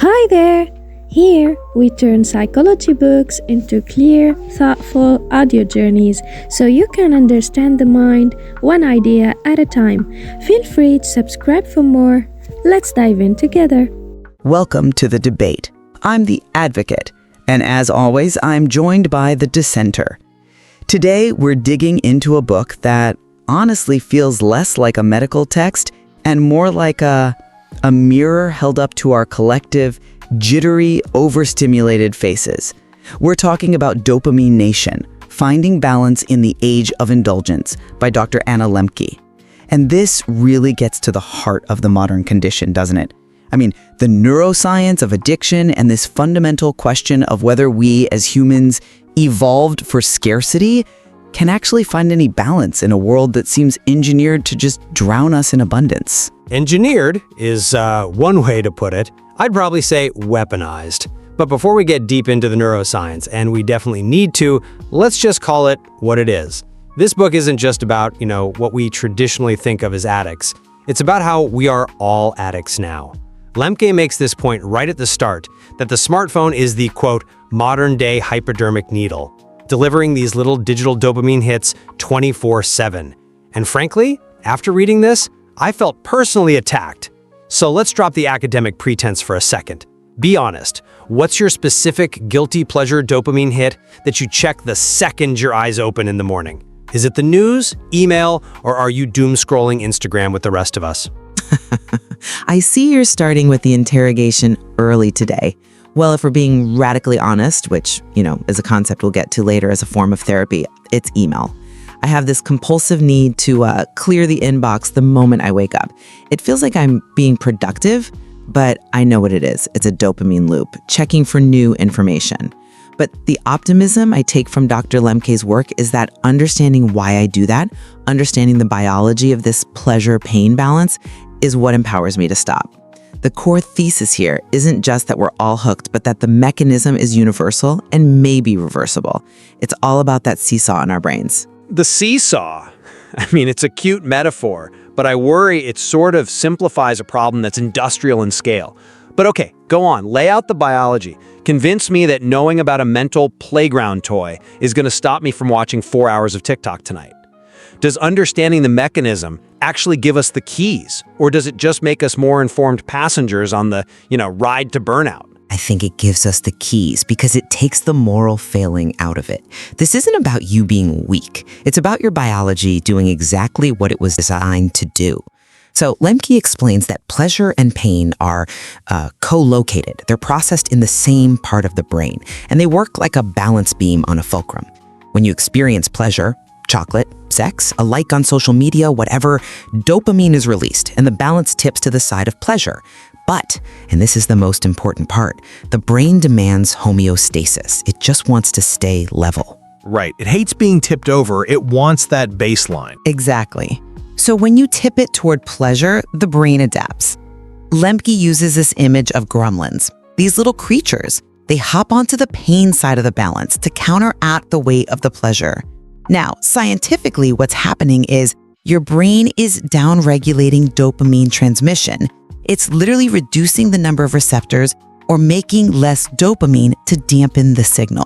Hi there! Here, we turn psychology books into clear, thoughtful audio journeys so you can understand the mind one idea at a time. Feel free to subscribe for more. Let's dive in together. Welcome to the debate. I'm the advocate, and as always, I'm joined by the dissenter. Today, we're digging into a book that honestly feels less like a medical text and more like a mirror held up to our collective, jittery, overstimulated faces. We're talking about Dopamine Nation, Finding Balance in the Age of Indulgence by Dr. Anna Lembke. And this really gets to the heart of the modern condition, doesn't it? I mean, the neuroscience of addiction and this fundamental question of whether we as humans evolved for scarcity can actually find any balance in a world that seems engineered to just drown us in abundance. Engineered is one way to put it. I'd probably say weaponized. But before we get deep into the neuroscience, and we definitely need to, let's just call it what it is. This book isn't just about, what we traditionally think of as addicts. It's about how we are all addicts now. Lembke makes this point right at the start, that the smartphone is the, quote, modern-day hypodermic needle, delivering these little digital dopamine hits 24/7. And frankly, after reading this, I felt personally attacked. So let's drop the academic pretense for a second. Be honest, what's your specific guilty pleasure dopamine hit that you check the second your eyes open in the morning? Is it the news, email, or are you doom scrolling Instagram with the rest of us? I see you're starting with the interrogation early today. Well, if we're being radically honest, which, is a concept we'll get to later as a form of therapy, it's email. I have this compulsive need to clear the inbox the moment I wake up. It feels like I'm being productive, but I know what it is. It's a dopamine loop, checking for new information. But the optimism I take from Dr. Lembke's work is that understanding why I do that, understanding the biology of this pleasure-pain balance, is what empowers me to stop. The core thesis here isn't just that we're all hooked, but that the mechanism is universal and maybe reversible. It's all about that seesaw in our brains. The seesaw. It's a cute metaphor, but I worry it sort of simplifies a problem that's industrial in scale. But okay, go on, lay out the biology. Convince me that knowing about a mental playground toy is going to stop me from watching 4 hours of TikTok tonight. Does understanding the mechanism actually give us the keys, or does it just make us more informed passengers on the, ride to burnout? I think it gives us the keys because it takes the moral failing out of it. This isn't about you being weak. It's about your biology doing exactly what it was designed to do. So Lembke explains that pleasure and pain are co-located. They're processed in the same part of the brain, and they work like a balance beam on a fulcrum. When you experience pleasure, chocolate, sex, a like on social media, whatever, dopamine is released and the balance tips to the side of pleasure. But, and this is the most important part, the brain demands homeostasis. It just wants to stay level. Right. It hates being tipped over. It wants that baseline. Exactly. So when you tip it toward pleasure, the brain adapts. Lembke uses this image of gremlins. These little creatures, they hop onto the pain side of the balance to counteract the weight of the pleasure. Now, scientifically, what's happening is your brain is downregulating dopamine transmission. It's literally reducing the number of receptors or making less dopamine to dampen the signal.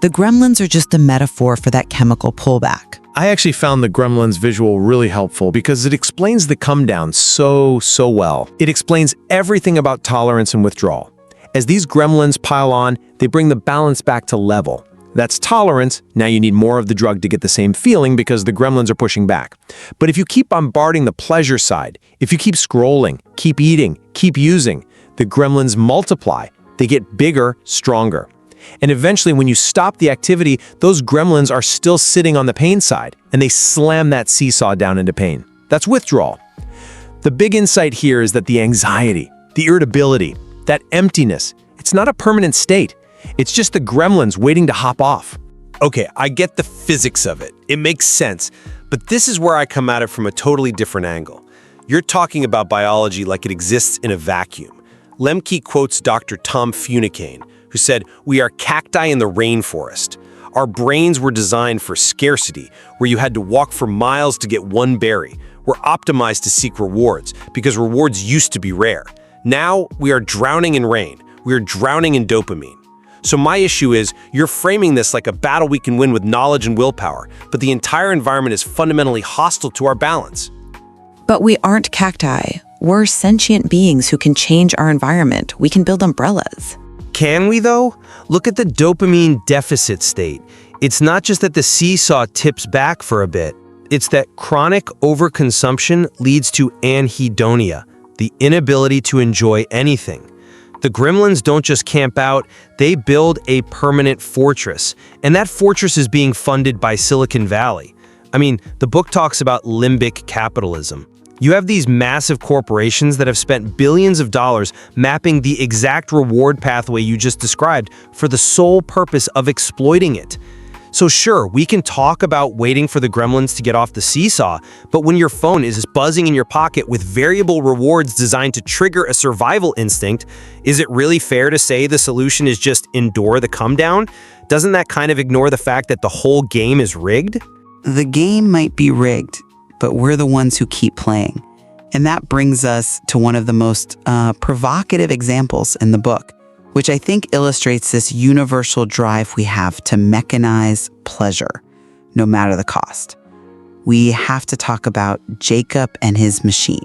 The gremlins are just a metaphor for that chemical pullback. I actually found the gremlins visual really helpful because it explains the come down so well. It explains everything about tolerance and withdrawal. As these gremlins pile on, they bring the balance back to level. That's tolerance. Now you need more of the drug to get the same feeling because the gremlins are pushing back. But if you keep bombarding the pleasure side, if you keep scrolling, keep eating, keep using, the gremlins multiply. They get bigger, stronger. And eventually when you stop the activity, those gremlins are still sitting on the pain side and they slam that seesaw down into pain. That's withdrawal. The big insight here is that the anxiety, the irritability, that emptiness, it's not a permanent state. It's just the gremlins waiting to hop off. Okay, I get the physics of it. It makes sense. But this is where I come at it from a totally different angle. You're talking about biology like it exists in a vacuum. Lembke quotes Dr. Tom Funicane, who said, "We are cacti in the rainforest. Our brains were designed for scarcity, where you had to walk for miles to get one berry. We're optimized to seek rewards, because rewards used to be rare. Now, we are drowning in rain. we're drowning in dopamine. So my issue is, you're framing this like a battle we can win with knowledge and willpower, but the entire environment is fundamentally hostile to our balance. But we aren't cacti. We're sentient beings who can change our environment. We can build umbrellas. Can we, though? Look at the dopamine deficit state. It's not just that the seesaw tips back for a bit. It's that chronic overconsumption leads to anhedonia, the inability to enjoy anything. The gremlins don't just camp out, they build a permanent fortress. And that fortress is being funded by Silicon Valley. I mean, the book talks about limbic capitalism. You have these massive corporations that have spent billions of dollars mapping the exact reward pathway you just described for the sole purpose of exploiting it. So sure, we can talk about waiting for the gremlins to get off the seesaw, but when your phone is buzzing in your pocket with variable rewards designed to trigger a survival instinct, is it really fair to say the solution is just endure the come down? Doesn't that kind of ignore the fact that the whole game is rigged? The game might be rigged, but we're the ones who keep playing. And that brings us to one of the most provocative examples in the book, which I think illustrates this universal drive we have to mechanize pleasure, no matter the cost. We have to talk about Jacob and his machine.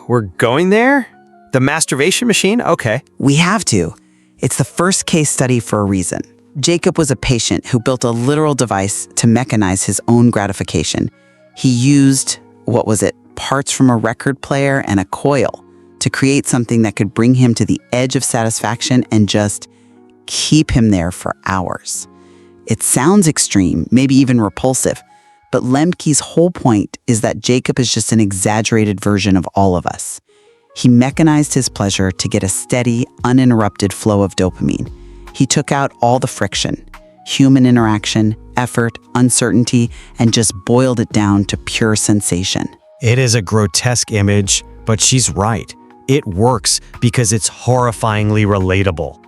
We're going there? The masturbation machine? Okay. We have to. It's the first case study for a reason. Jacob was a patient who built a literal device to mechanize his own gratification. He used, parts from a record player and a coil to create something that could bring him to the edge of satisfaction and just keep him there for hours. It sounds extreme, maybe even repulsive, but Lembke's whole point is that Jacob is just an exaggerated version of all of us. He mechanized his pleasure to get a steady, uninterrupted flow of dopamine. He took out all the friction, human interaction, effort, uncertainty, and just boiled it down to pure sensation. It is a grotesque image, but she's right. It works because it's horrifyingly relatable.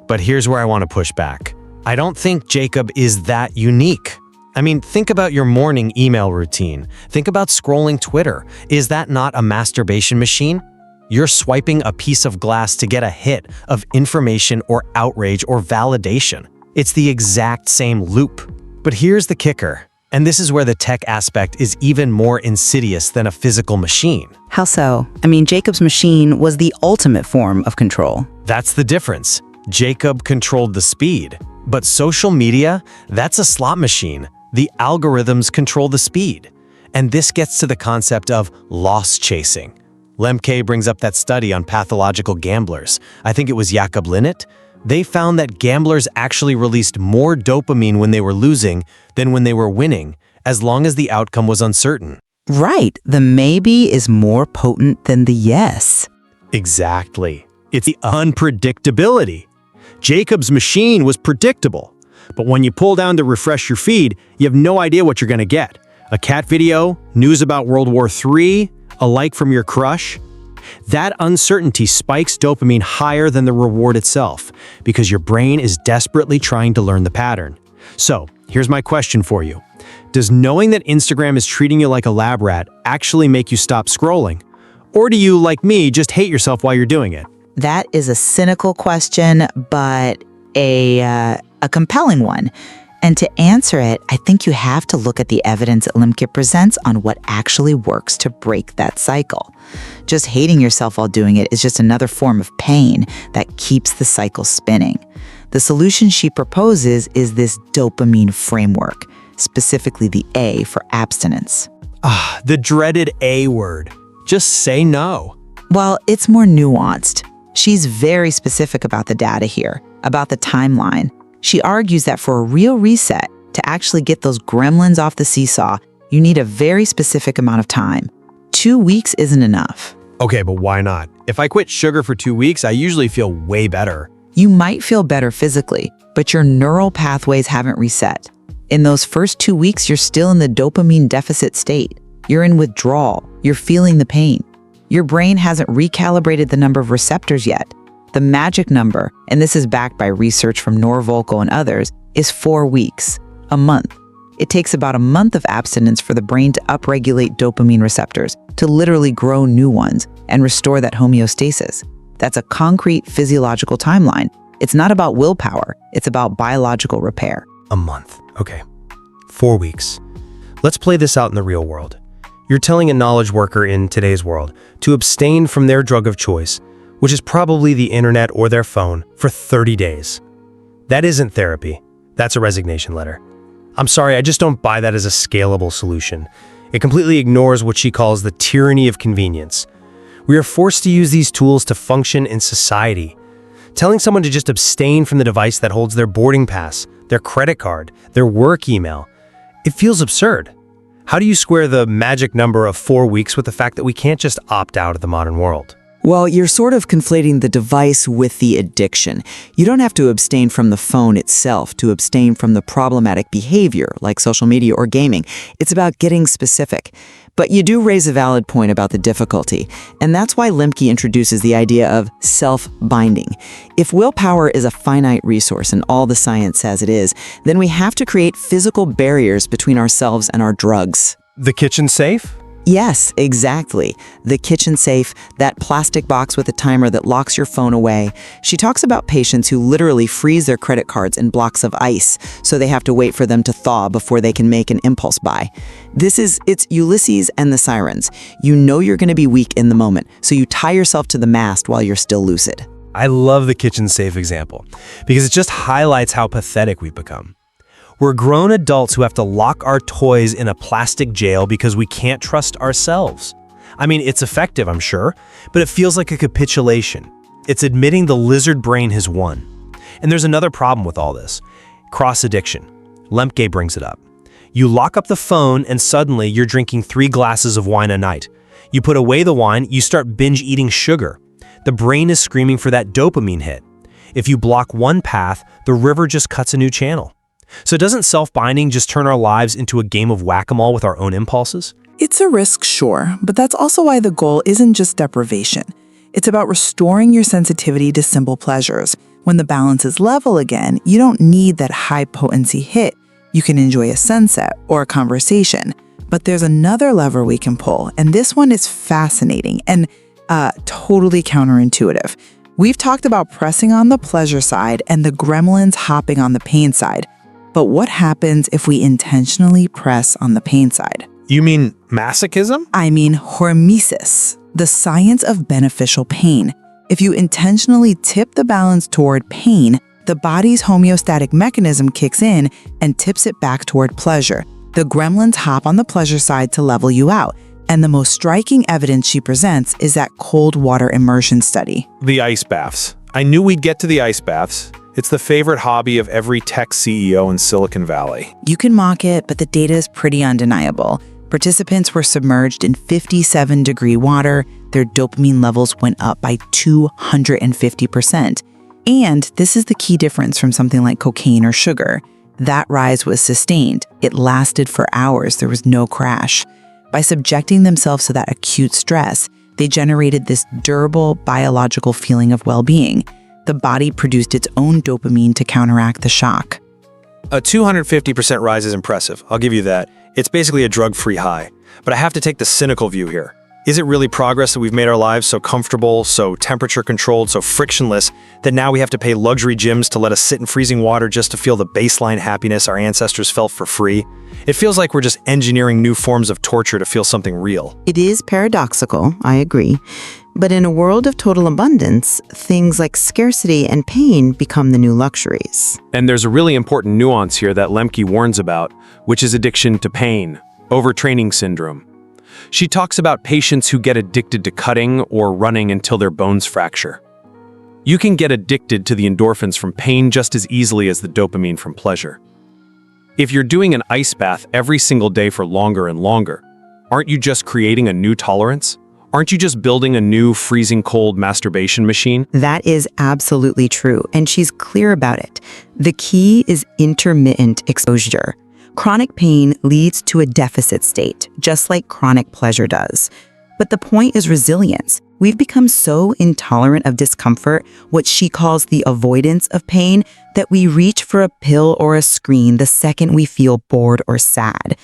But here's where I want to push back. I don't think Jacob is that unique. I mean, think about your morning email routine. Think about scrolling Twitter. Is that not a masturbation machine? You're swiping a piece of glass to get a hit of information or outrage or validation. It's the exact same loop. But here's the kicker, and this is where the tech aspect is even more insidious than a physical machine. How so? I mean, Jacob's machine was the ultimate form of control. That's the difference. Jacob controlled the speed, but social media, that's a slot machine. The algorithms control the speed. And this gets to the concept of loss chasing. Lembke brings up that study on pathological gamblers. I think it was Jakob Linnet. They found that gamblers actually released more dopamine when they were losing than when they were winning, as long as the outcome was uncertain. Right, the maybe is more potent than the yes. Exactly. It's the unpredictability. Jacob's machine was predictable, but when you pull down to refresh your feed, you have no idea what you're going to get. A cat video, news about World War III, a like from your crush. That uncertainty spikes dopamine higher than the reward itself, because your brain is desperately trying to learn the pattern. So, here's my question for you. Does knowing that Instagram is treating you like a lab rat actually make you stop scrolling? Or do you, like me, just hate yourself while you're doing it? That is a cynical question, but a compelling one. And to answer it, I think you have to look at the evidence that Lembke presents on what actually works to break that cycle. Just hating yourself while doing it is just another form of pain that keeps the cycle spinning. The solution she proposes is this dopamine framework, specifically the A for abstinence. The dreaded A word. Just say no. Well, it's more nuanced. She's very specific about the data here, about the timeline. She argues that for a real reset, to actually get those gremlins off the seesaw, you need a very specific amount of time. 2 weeks isn't enough. Okay, but why not? If I quit sugar for 2 weeks, I usually feel way better. You might feel better physically, but your neural pathways haven't reset. In those first 2 weeks, you're still in the dopamine deficit state. You're in withdrawal. You're feeling the pain. Your brain hasn't recalibrated the number of receptors yet. The magic number, and this is backed by research from Norvolko and others, is 4 weeks, a month. It takes about a month of abstinence for the brain to upregulate dopamine receptors, to literally grow new ones and restore that homeostasis. That's a concrete physiological timeline. It's not about willpower. It's about biological repair. A month. Okay. 4 weeks. Let's play this out in the real world. You're telling a knowledge worker in today's world to abstain from their drug of choice, which is probably the internet or their phone, for 30 days. That isn't therapy. That's a resignation letter. I'm sorry, I just don't buy that as a scalable solution. It completely ignores what she calls the tyranny of convenience. We are forced to use these tools to function in society. Telling someone to just abstain from the device that holds their boarding pass, their credit card, their work email, it feels absurd. How do you square the magic number of 4 weeks with the fact that we can't just opt out of the modern world? Well, you're sort of conflating the device with the addiction. You don't have to abstain from the phone itself to abstain from the problematic behavior, like social media or gaming. It's about getting specific. But you do raise a valid point about the difficulty, and that's why Lembke introduces the idea of self-binding. If willpower is a finite resource, and all the science says it is, then we have to create physical barriers between ourselves and our drugs. The kitchen safe? Yes, exactly. The kitchen safe, that plastic box with a timer that locks your phone away. She talks about patients who literally freeze their credit cards in blocks of ice, so they have to wait for them to thaw before they can make an impulse buy. It's Ulysses and the sirens. You know you're going to be weak in the moment, so you tie yourself to the mast while you're still lucid. I love the kitchen safe example, because it just highlights how pathetic we've become. We're grown adults who have to lock our toys in a plastic jail because we can't trust ourselves. I mean, it's effective, I'm sure, but it feels like a capitulation. It's admitting the lizard brain has won. And there's another problem with all this. Cross-addiction. Lembke brings it up. You lock up the phone and suddenly you're drinking 3 glasses of wine a night. You put away the wine, you start binge-eating sugar. The brain is screaming for that dopamine hit. If you block one path, the river just cuts a new channel. So doesn't self-binding just turn our lives into a game of whack-a-mole with our own impulses? It's a risk, sure, but that's also why the goal isn't just deprivation. It's about restoring your sensitivity to simple pleasures. When the balance is level again, you don't need that high-potency hit. You can enjoy a sunset or a conversation. But there's another lever we can pull, and this one is fascinating and totally counterintuitive. We've talked about pressing on the pleasure side and the gremlins hopping on the pain side. But what happens if we intentionally press on the pain side? You mean masochism? I mean hormesis, the science of beneficial pain. If you intentionally tip the balance toward pain, the body's homeostatic mechanism kicks in and tips it back toward pleasure. The gremlins hop on the pleasure side to level you out. And the most striking evidence she presents is that cold water immersion study. The ice baths. I knew we'd get to the ice baths. It's the favorite hobby of every tech CEO in Silicon Valley. You can mock it, but the data is pretty undeniable. Participants were submerged in 57-degree water. Their dopamine levels went up by 250%. And this is the key difference from something like cocaine or sugar. That rise was sustained. It lasted for hours. There was no crash. By subjecting themselves to that acute stress, they generated this durable biological feeling of well-being. The body produced its own dopamine to counteract the shock. A 250% rise is impressive, I'll give you that. It's basically a drug-free high. But I have to take the cynical view here. Is it really progress that we've made our lives so comfortable, so temperature-controlled, so frictionless, that now we have to pay luxury gyms to let us sit in freezing water just to feel the baseline happiness our ancestors felt for free? It feels like we're just engineering new forms of torture to feel something real. It is paradoxical, I agree. But in a world of total abundance, things like scarcity and pain become the new luxuries. And there's a really important nuance here that Lembke warns about, which is addiction to pain, overtraining syndrome. She talks about patients who get addicted to cutting or running until their bones fracture. You can get addicted to the endorphins from pain just as easily as the dopamine from pleasure. If you're doing an ice bath every single day for longer and longer, aren't you just creating a new tolerance? Aren't you just building a new freezing cold masturbation machine? That is absolutely true, and she's clear about it. The key is intermittent exposure. Chronic pain leads to a deficit state, just like chronic pleasure does. But the point is resilience. We've become so intolerant of discomfort, what she calls the avoidance of pain, that we reach for a pill or a screen the second we feel bored or sad.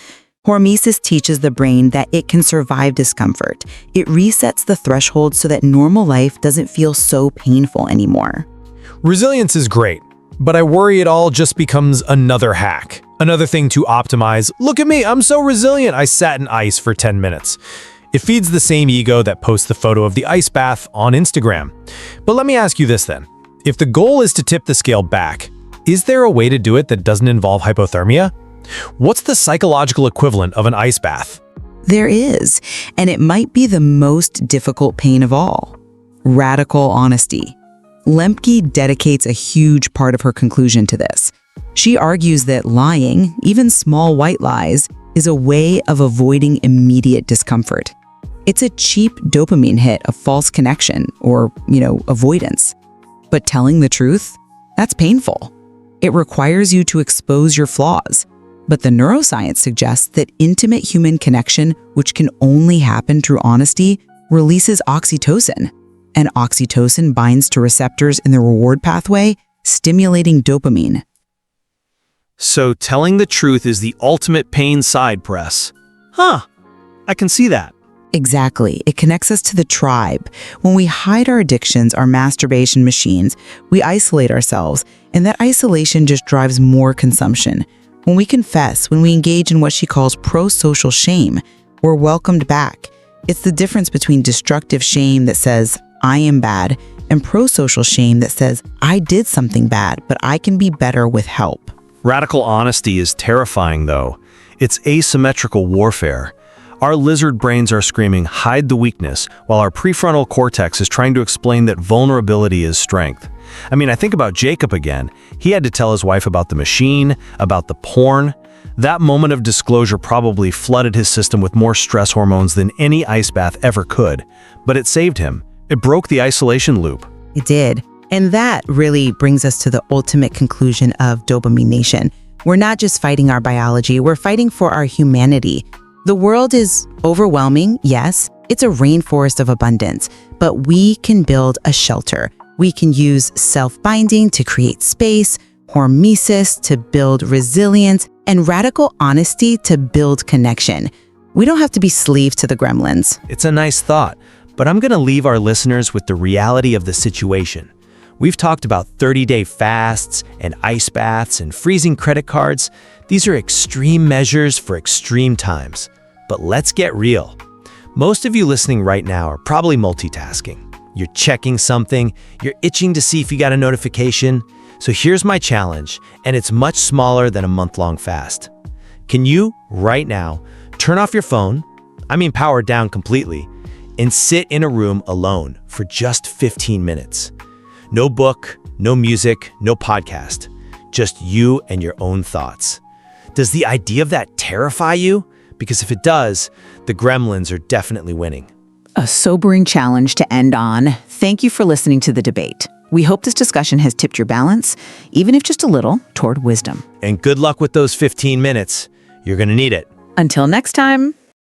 Hormesis teaches the brain that it can survive discomfort. It resets the threshold so that normal life doesn't feel so painful anymore. Resilience is great, but I worry it all just becomes another hack. Another thing to optimize. Look at me, I'm so resilient. I sat in ice for 10 minutes. It feeds the same ego that posts the photo of the ice bath on Instagram. But let me ask you this then. If the goal is to tip the scale back, is there a way to do it that doesn't involve hypothermia? What's the psychological equivalent of an ice bath? There is, and it might be the most difficult pain of all. Radical honesty. Lembke dedicates a huge part of her conclusion to this. She argues that lying, even small white lies, is a way of avoiding immediate discomfort. It's a cheap dopamine hit of false connection or, avoidance. But telling the truth, that's painful. It requires you to expose your flaws. But the neuroscience suggests that intimate human connection, which can only happen through honesty, releases oxytocin. And oxytocin binds to receptors in the reward pathway, stimulating dopamine. So telling the truth is the ultimate pain side press. Huh, I can see that. Exactly. It connects us to the tribe. When we hide our addictions, our masturbation machines, we isolate ourselves, and that isolation just drives more consumption. When we confess, when we engage in what she calls pro-social shame, we're welcomed back. It's the difference between destructive shame that says, I am bad, and pro-social shame that says, I did something bad, but I can be better with help. Radical honesty is terrifying, though. It's asymmetrical warfare. Our lizard brains are screaming, hide the weakness, while our prefrontal cortex is trying to explain that vulnerability is strength. I mean, I think about Jacob again. He had to tell his wife about the machine, about the porn. That moment of disclosure probably flooded his system with more stress hormones than any ice bath ever could. But it saved him. It broke the isolation loop. It did. And that really brings us to the ultimate conclusion of Dopamine Nation. We're not just fighting our biology, we're fighting for our humanity. The world is overwhelming, yes. It's a rainforest of abundance, but we can build a shelter. We can use self-binding to create space, hormesis to build resilience, and radical honesty to build connection. We don't have to be slaves to the gremlins. It's a nice thought, but I'm going to leave our listeners with the reality of the situation. We've talked about 30-day fasts and ice baths and freezing credit cards. These are extreme measures for extreme times. But let's get real. Most of you listening right now are probably multitasking. You're checking something, you're itching to see if you got a notification. So here's my challenge, and it's much smaller than a month-long fast. Can you, right now, turn off your phone, power it down completely, and sit in a room alone for just 15 minutes? No book, no music, no podcast, just you and your own thoughts. Does the idea of that terrify you? Because if it does, the gremlins are definitely winning. A sobering challenge to end on. Thank you for listening to the debate. We hope this discussion has tipped your balance, even if just a little, toward wisdom. And good luck with those 15 minutes. You're going to need it. Until next time.